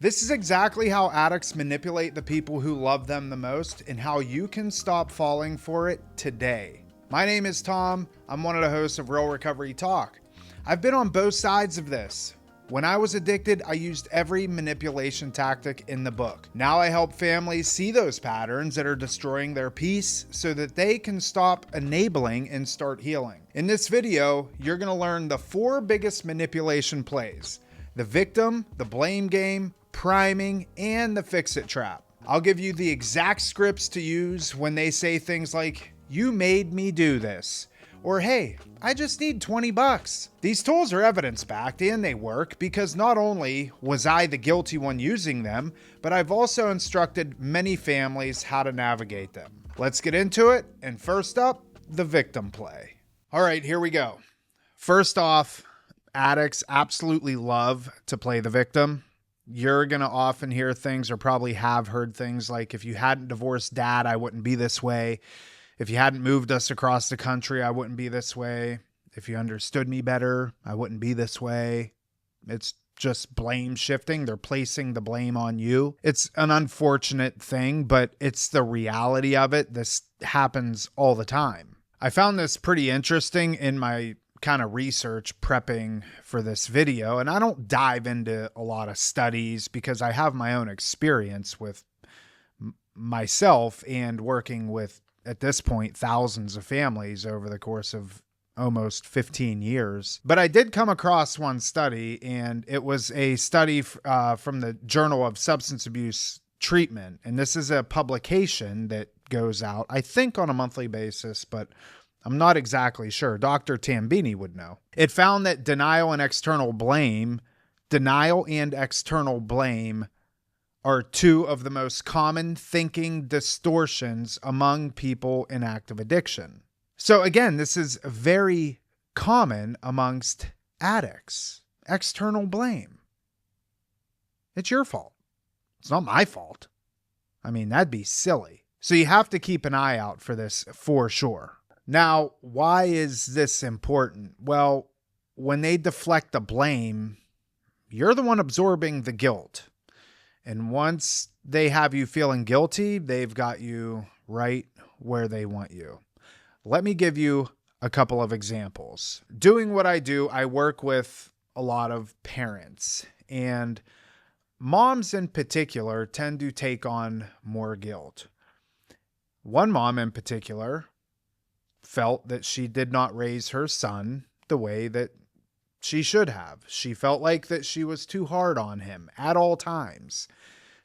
This is exactly how addicts manipulate the people who love them the most and how you can stop falling for it today. My name is Tom. I'm one of the hosts of Real Recovery Talk. I've been on both sides of this. When I was addicted, I used every manipulation tactic in the book. Now I help families see those patterns that are destroying their peace so that they can stop enabling and start healing. In this video, you're going to learn the 4 biggest manipulation plays: the victim, the blame game, priming, and the fix-it trap. I'll give you the exact scripts to use when they say things like, "You made me do this," or "Hey, I just need 20 bucks." These tools are evidence-backed and they work because not only was I the guilty one using them, but I've also instructed many families how to navigate them. Let's get into it. And first up, the victim play. All right, here we go. First off, addicts absolutely love to play the victim. You're going to often hear things, or probably have heard things like, "If you hadn't divorced dad, I wouldn't be this way. If you hadn't moved us across the country, I wouldn't be this way. If you understood me better, I wouldn't be this way." It's just blame shifting. They're placing the blame on you. It's an unfortunate thing, but it's the reality of it. This happens all the time. I found this pretty interesting in my kind of research prepping for this video, and I don't dive into a lot of studies because I have my own experience with myself and working with, at this point, thousands of families over the course of almost 15 years. But I did come across one study, and it was a study from the Journal of Substance Abuse Treatment. And this is a publication that goes out, I think, on a monthly basis, but I'm not exactly sure. Dr. Tambini would know. It found that denial and external blame are 2 of the most common thinking distortions among people in active addiction. So again, this is very common amongst addicts. External blame. It's your fault. It's not my fault. I mean, that'd be silly. So you have to keep an eye out for this for sure. Now, why is this important? Well, when they deflect the blame, you're the one absorbing the guilt. And once they have you feeling guilty, they've got you right where they want you. Let me give you a couple of examples. Doing what I do, I work with a lot of parents, and moms in particular tend to take on more guilt. One mom in particular felt that she did not raise her son the way that she should have. She felt like that she was too hard on him at all times.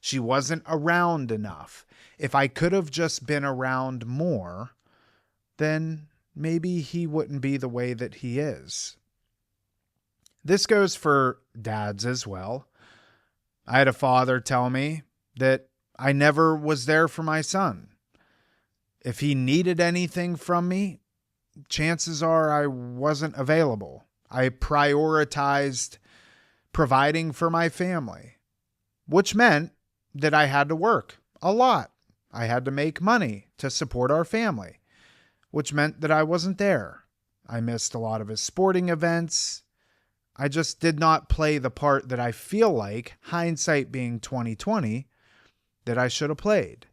She wasn't around enough. If I could have just been around more, then maybe he wouldn't be the way that he is. This goes for dads as well. I had a father tell me that I never was there for my son. If he needed anything from me, chances are I wasn't available. I prioritized providing for my family, which meant that I had to work a lot. I had to make money to support our family, which meant that I wasn't there. I missed a lot of his sporting events. I just did not play the part that I feel like, hindsight being 2020, that I should have played.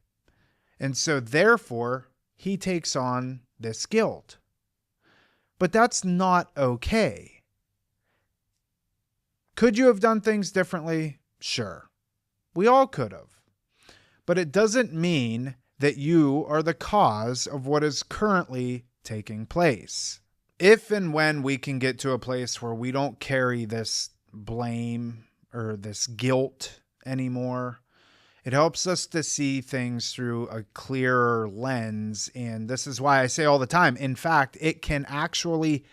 And so therefore, he takes on this guilt. But that's not okay. Could you have done things differently? Sure. We all could have. But it doesn't mean that you are the cause of what is currently taking place. If and when we can get to a place where we don't carry this blame or this guilt anymore, it helps us to see things through a clearer lens. And this is why I say all the time, in fact, it can actually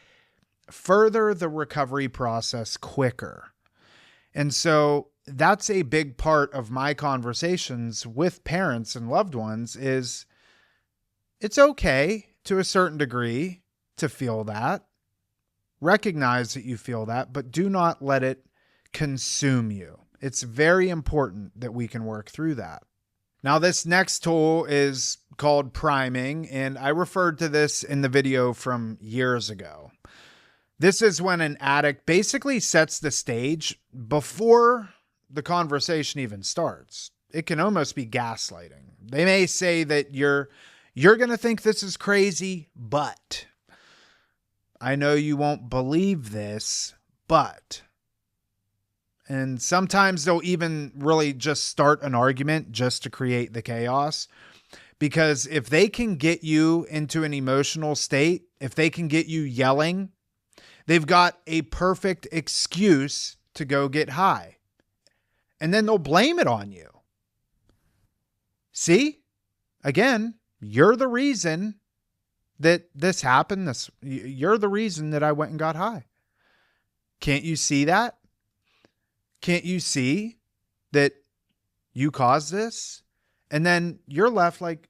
further the recovery process quicker. And so that's a big part of my conversations with parents and loved ones is it's okay to a certain degree to feel that. Recognize that you feel that, but do not let it consume you. It's very important that we can work through that. Now, this next tool is called priming, and I referred to this in the video from years ago. This is when an addict basically sets the stage before the conversation even starts. It can almost be gaslighting. They may say that you're going to think this is crazy, but I know you won't believe this, but. And sometimes they'll even really just start an argument just to create the chaos. Because if they can get you into an emotional state, if they can get you yelling, they've got a perfect excuse to go get high. And then they'll blame it on you. See? Again, you're the reason that this happened. You're the reason that I went and got high. Can't you see that? Can't you see that you caused this? And then you're left like,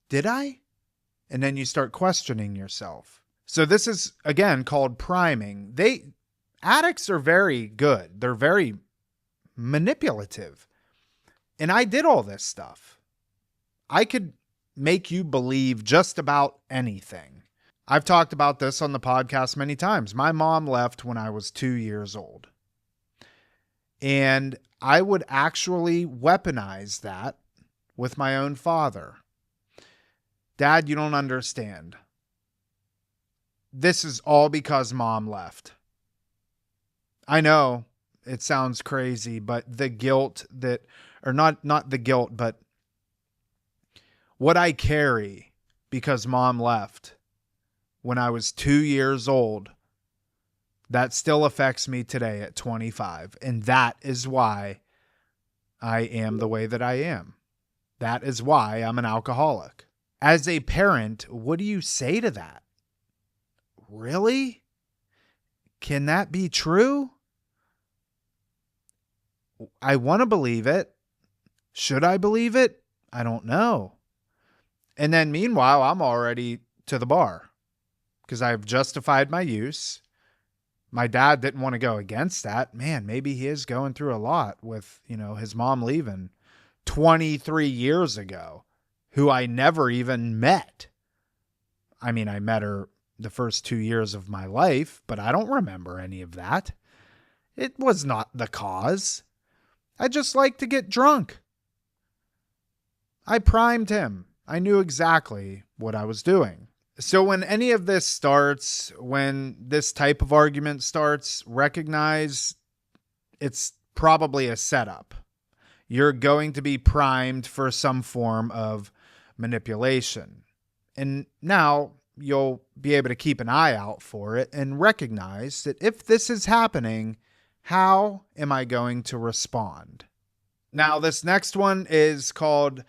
did I? And then you start questioning yourself. So this is, again, called priming. Addicts are very good. They're very manipulative. And I did all this stuff. I could make you believe just about anything. I've talked about this on the podcast many times. My mom left when I was 2 years old. And I would actually weaponize that with my own father. Dad, you don't understand. This is all because mom left. I know it sounds crazy, but the guilt not the guilt, but what I carry because mom left when I was 2 years old, that still affects me today at 25. And that is why I am the way that I am. That is why I'm an alcoholic. As a parent, what do you say to that? Really? Can that be true? I want to believe it. Should I believe it? I don't know. And then meanwhile, I'm already to the bar because I've justified my use. My dad didn't want to go against that. Man, maybe he is going through a lot with, his mom leaving 23 years ago, who I never even met. I mean, I met her the first 2 years of my life, but I don't remember any of that. It was not the cause. I just like to get drunk. I primed him. I knew exactly what I was doing. So when any of this starts, when this type of argument starts, recognize it's probably a setup. You're going to be primed for some form of manipulation. And now you'll be able to keep an eye out for it and recognize that if this is happening, how am I going to respond? Now, this next one is called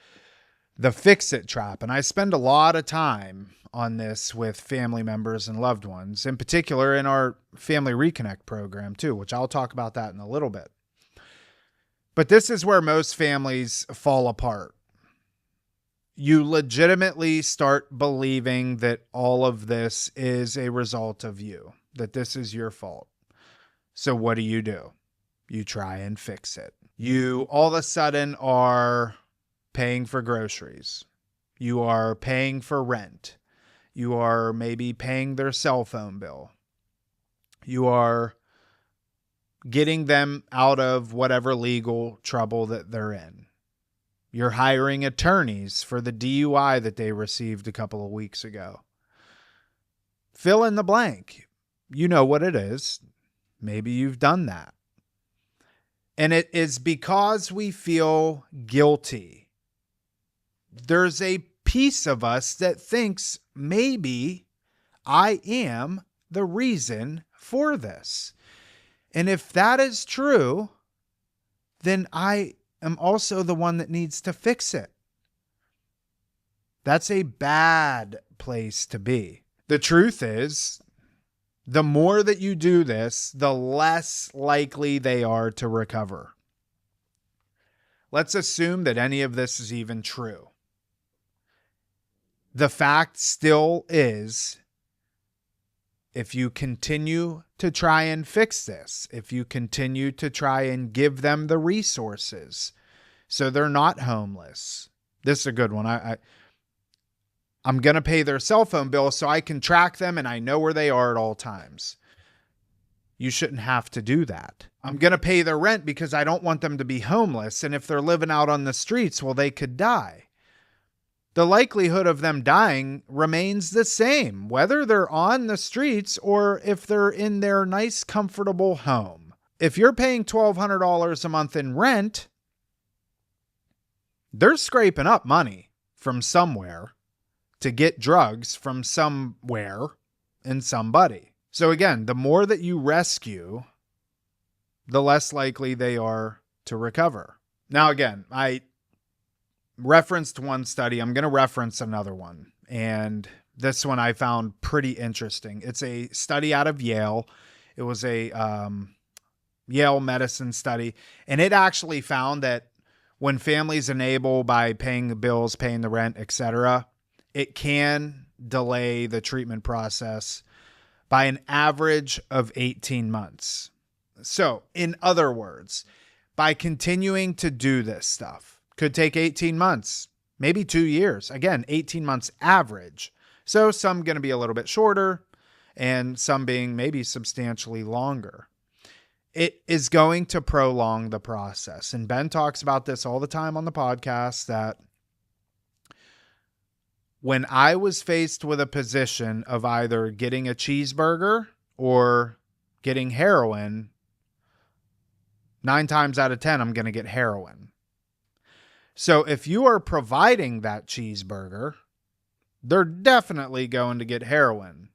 the fix-it trap. And I spend a lot of time on this with family members and loved ones, in particular in our Family Reconnect program too, which I'll talk about that in a little bit. But this is where most families fall apart. You legitimately start believing that all of this is a result of you, that this is your fault. So what do? You try and fix it. You all of a sudden are paying for groceries. You are paying for rent. You are maybe paying their cell phone bill. You are getting them out of whatever legal trouble that they're in. You're hiring attorneys for the DUI that they received a couple of weeks ago. Fill in the blank. You know what it is. Maybe you've done that. And it is because we feel guilty. There's a piece of us that thinks maybe I am the reason for this. And if that is true, then I am also the one that needs to fix it. That's a bad place to be. The truth is, the more that you do this, the less likely they are to recover. Let's assume that any of this is even true. The fact still is, if you continue to try and fix this, if you continue to try and give them the resources so they're not homeless. This is a good one. I'm going to pay their cell phone bill so I can track them and I know where they are at all times. You shouldn't have to do that. I'm going to pay their rent because I don't want them to be homeless. And if they're living out on the streets, well, they could die. The likelihood of them dying remains the same, whether they're on the streets or if they're in their nice, comfortable home. If you're paying $1,200 a month in rent, they're scraping up money from somewhere to get drugs from somewhere and somebody. So again, the more that you rescue, the less likely they are to recover. Now again, I referenced one study. I'm going to reference another one. And this one I found pretty interesting. It's a study out of Yale. It was a Yale medicine study. And it actually found that when families enable by paying the bills, paying the rent, etc., it can delay the treatment process by an average of 18 months. So, in other words, by continuing to do this stuff, could take 18 months, maybe 2 years. Again, 18 months average. So some going to be a little bit shorter and some being maybe substantially longer. It is going to prolong the process. And Ben talks about this all the time on the podcast, that when I was faced with a position of either getting a cheeseburger or getting heroin, 9 times out of 10, I'm going to get heroin. So if you are providing that cheeseburger, they're definitely going to get heroin.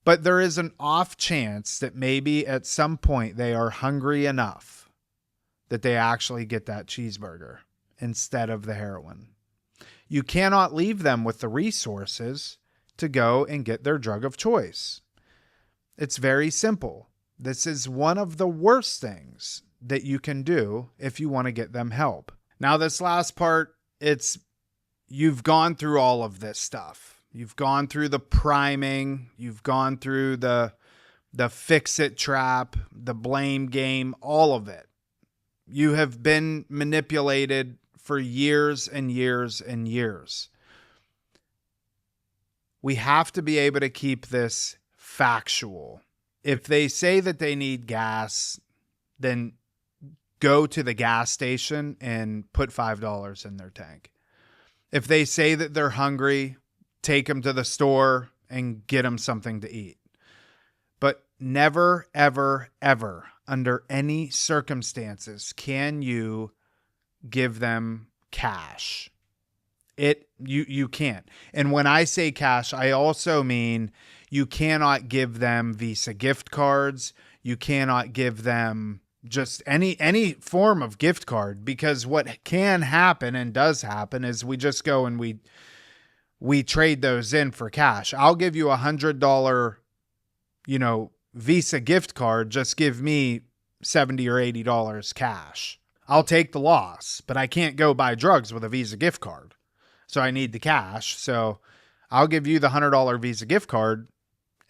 But there is an off chance that maybe at some point they are hungry enough that they actually get that cheeseburger instead of the heroin. You cannot leave them with the resources to go and get their drug of choice. It's very simple. This is one of the worst things that you can do if you want to get them help. Now, this last part, you've gone through all of this stuff. You've gone through the priming. You've gone through the fix-it trap, the blame game, all of it. You have been manipulated for years and years and years. We have to be able to keep this factual. If they say that they need gas, then go to the gas station and put $5 in their tank. If they say that they're hungry, take them to the store and get them something to eat. But never, ever, ever, under any circumstances, can you give them cash. You can't. And when I say cash, I also mean you cannot give them Visa gift cards. You cannot give them just any form of gift card, because what can happen and does happen is we just go and we trade those in for cash. I'll give you $100, Visa gift card. Just give me $70 or $80 cash. I'll take the loss, but I can't go buy drugs with a Visa gift card. So I need the cash. So I'll give you the $100 Visa gift card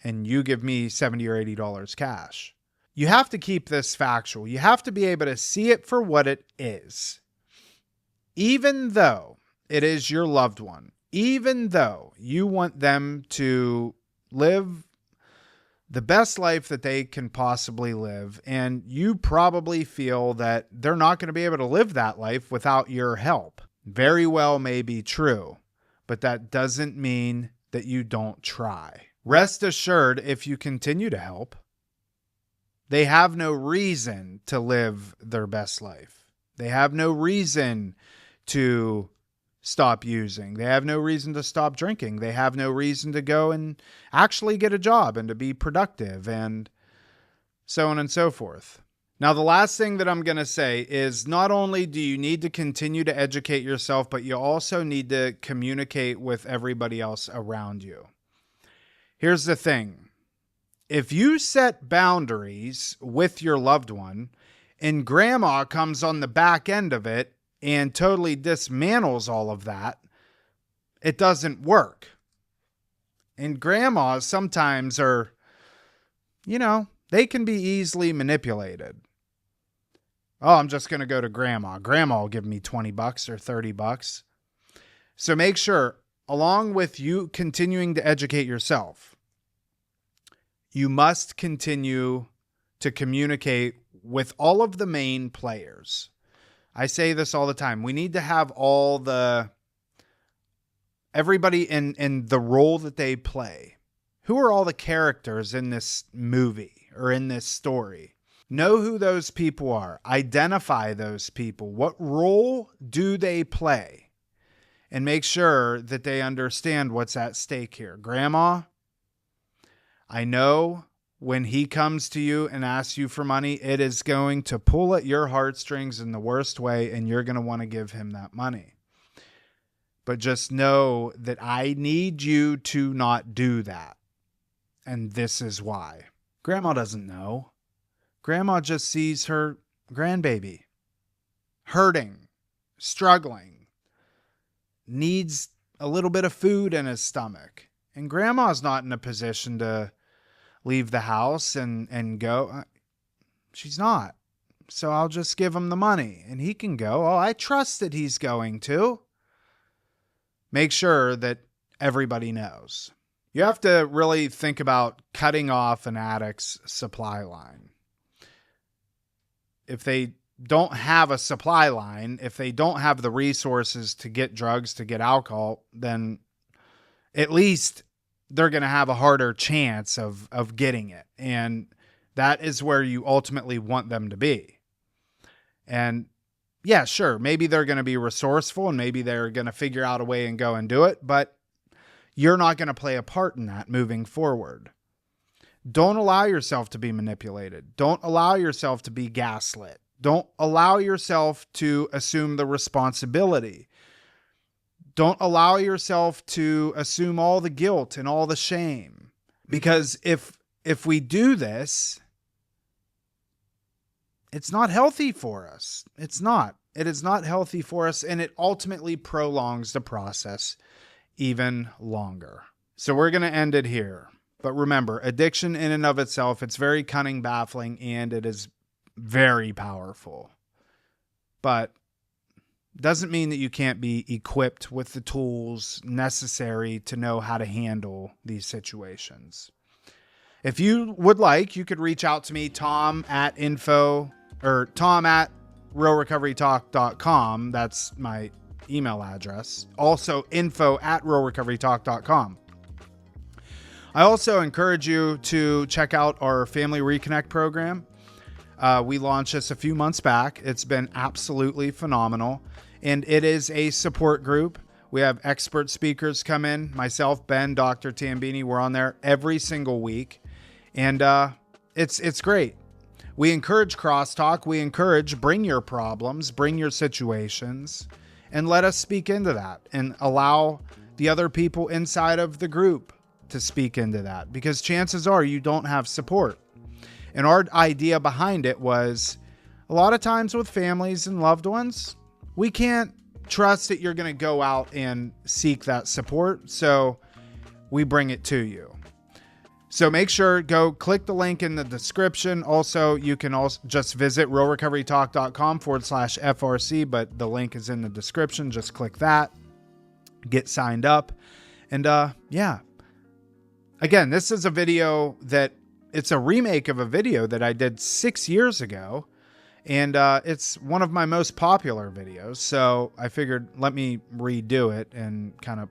and you give me $70 or $80 cash. You have to keep this factual. You have to be able to see it for what it is. Even though it is your loved one, even though you want them to live the best life that they can possibly live, and you probably feel that they're not going to be able to live that life without your help. Very well may be true, but that doesn't mean that you don't try. Rest assured, if you continue to help, they have no reason to live their best life. They have no reason to stop using. They have no reason to stop drinking. They have no reason to go and actually get a job and to be productive and so on and so forth. Now, the last thing that I'm going to say is not only do you need to continue to educate yourself, but you also need to communicate with everybody else around you. Here's the thing. If you set boundaries with your loved one and grandma comes on the back end of it and totally dismantles all of that, it doesn't work. And grandmas sometimes are, they can be easily manipulated. Oh, I'm just going to go to grandma. Grandma will give me $20 or $30. So make sure, along with you continuing to educate yourself, you must continue to communicate with all of the main players. I say this all the time. We need to have everybody in the role that they play. Who are all the characters in this movie or in this story? Know who those people are. Identify those people. What role do they play? And make sure that they understand what's at stake here. Grandma, I know when he comes to you and asks you for money, it is going to pull at your heartstrings in the worst way, and you're going to want to give him that money. But just know that I need you to not do that. And this is why. Grandma doesn't know. Grandma just sees her grandbaby hurting, struggling, needs a little bit of food in his stomach. And grandma's not in a position to leave the house and go. She's not. So I'll just give him the money and he can go. Oh, I trust that he's going to. Make sure that everybody knows. You have to really think about cutting off an addict's supply line. If they don't have a supply line, if they don't have the resources to get drugs, to get alcohol, then at least they're going to have a harder chance of getting it. And that is where you ultimately want them to be. And yeah, sure, maybe they're going to be resourceful and maybe they're going to figure out a way and go and do it, but you're not going to play a part in that moving forward. Don't allow yourself to be manipulated. Don't allow yourself to be gaslit. Don't allow yourself to assume the responsibility. Don't allow yourself to assume all the guilt and all the shame. Because if we do this, it's not healthy for us. It's not. It is not healthy for us, and it ultimately prolongs the process even longer. So we're going to end it here. But remember, addiction in and of itself, it's very cunning, baffling, and it is very powerful. But doesn't mean that you can't be equipped with the tools necessary to know how to handle these situations. If you would like, you could reach out to me, Tom at realrecoverytalk.com. That's my email address. Also info at realrecoverytalk.com. I also encourage you to check out our Family Reconnect program. We launched this a few months back. It's been absolutely phenomenal. And it is a support group. We have expert speakers come in. Myself, Ben, Dr. Tambini, we're on there every single week. And it's great. We encourage crosstalk. We encourage bring your problems, bring your situations, and let us speak into that and allow the other people inside of the group to speak into that, because chances are you don't have support. And our idea behind it was a lot of times with families and loved ones, we can't trust that you're going to go out and seek that support. So we bring it to you. So make sure, go click the link in the description. Also, you can also just visit realrecoverytalk.com/FRC, but the link is in the description. Just click that, get signed up. And yeah, again, this is a video it's a remake of a video that I did 6 years ago. And it's one of my most popular videos. So I figured let me redo it and kind of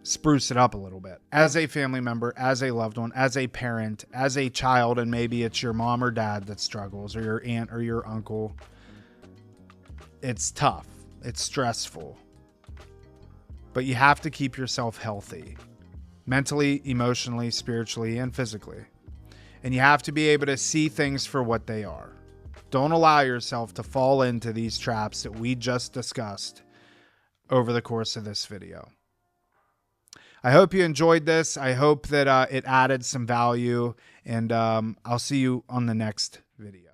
spruce it up a little bit. As a family member, as a loved one, as a parent, as a child, and maybe it's your mom or dad that struggles, or your aunt or your uncle. It's tough. It's stressful. But you have to keep yourself healthy. Mentally, emotionally, spiritually, and physically. And you have to be able to see things for what they are. Don't allow yourself to fall into these traps that we just discussed over the course of this video. I hope you enjoyed this. I hope that it added some value, and I'll see you on the next video.